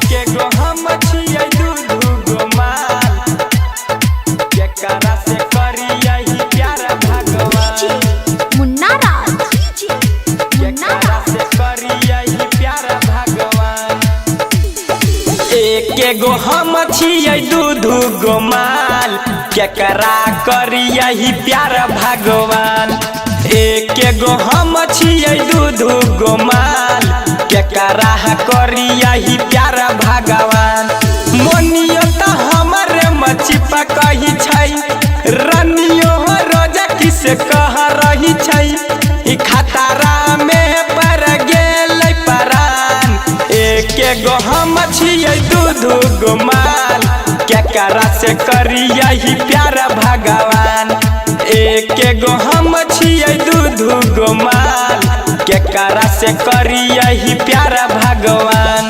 के गो हम छियै दू माल, केकरा से करियै प्यार भगवान। मुन्ना राज, केकरा से करियै प्यार भगवान। एक गो हम छियै दू माल, केकरा करियै प्यार भगवान। एक गो हम छियै दू माल, केकरा करियै प्यार भगवान। मोनियो तो हमरे मचिपा कही छै, रनियो रोजा किस कह रही छै। ई खतरा में पड़ गेलै परान। एक गो हम छियै दू माल, केकरा से करियै प्यार भगवान। एक गो हम छियै दू माल, केकरा से करियै प्यार भगवान।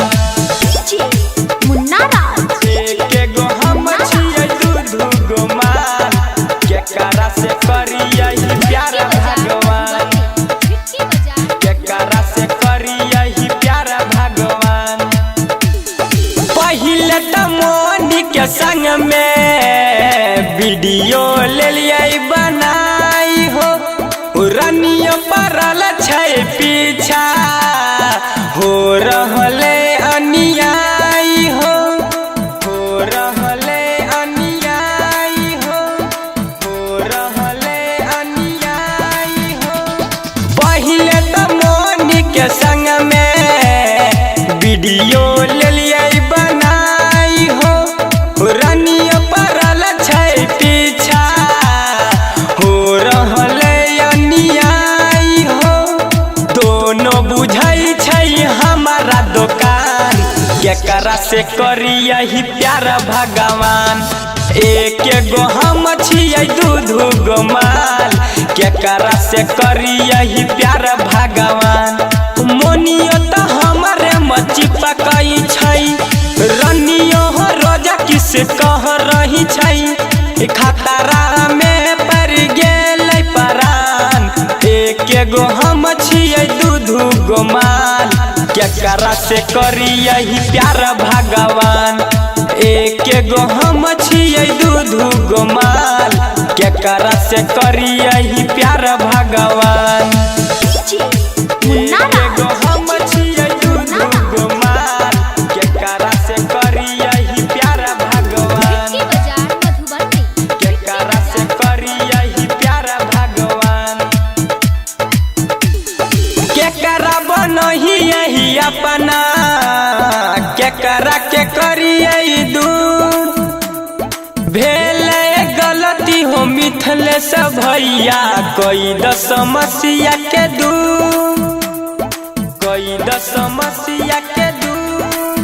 मुन्ना राज, एक गो हम छियै दू माल, केकरा से करियै प्यार भगवान। केकरा से करियै प्यार भगवान। पहिले त मोनी के संग में वीडियो ले लियै बनाई हो, रनियो पड़ल छै पीछा, हो रहले अन्याय हो, हो रहले अन्याय हो, हो रहले अन्याय हो। पहिले त मोनी के संग में वीडियो ले लियै बनाई हो, रनियो पड़ल छै पीछा, हो रहले अन्याय हो। दोनों बुझै छै हमारा दुकान, केकरा से करियै प्यार भगवान। एक गो हम छियै दू माल, केकरा से करियै प्यार भगवान। मोनियो तो हमरे मचिपा कही छै, रनियो रोजा किस कह रही छै। खतरा में पड़ गेलै परान। एक गो हम छियै दू माल, केकरा से करियै प्यार भगवान। एक गो हम छियै दू माल, केकरा से करियै प्यार भगवान। मुन्ना एक गो हम छियै दू माल, केकरा से करियै प्यार भगवान। केकरा से करियै प्यार भगवान। केकरा बनहियै अपना, केकरा के करियै दूर। भेलै गलती हो मिथिलेश भैया, कोई द समस्या के दूर, कोई द समस्या के दूर,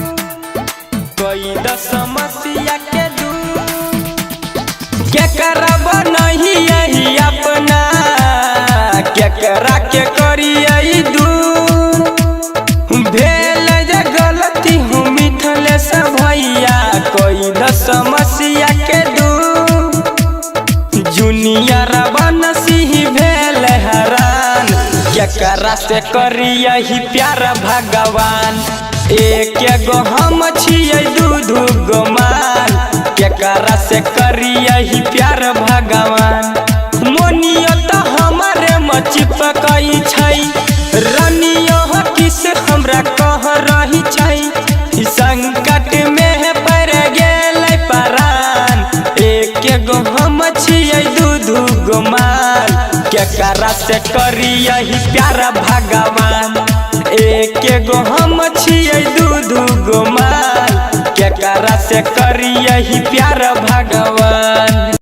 कोई द समस्या के दूर। केकरा बनहियै अपना, केकरा के करियै दूर। भेल जे गलती हो मिथिलेश भैया, कोई द समस्या के दूर। जूनियर बनसी भेल हैरान, केकरा से करियै प्यार भगवान। एक गो हम छियै दू माल, केकरा से करियै प्यार भगवान। मोनियो तो हमरे मचिपा कही छै, रनियो किस हमरा कह रही छै। संकट में पड़ गेलै परान। एक गो हम छियै दू माल, केकरा से करियै प्यार भगवान। एक गो हम छियै दू माल, केकरा से करियै प्यार भगवान।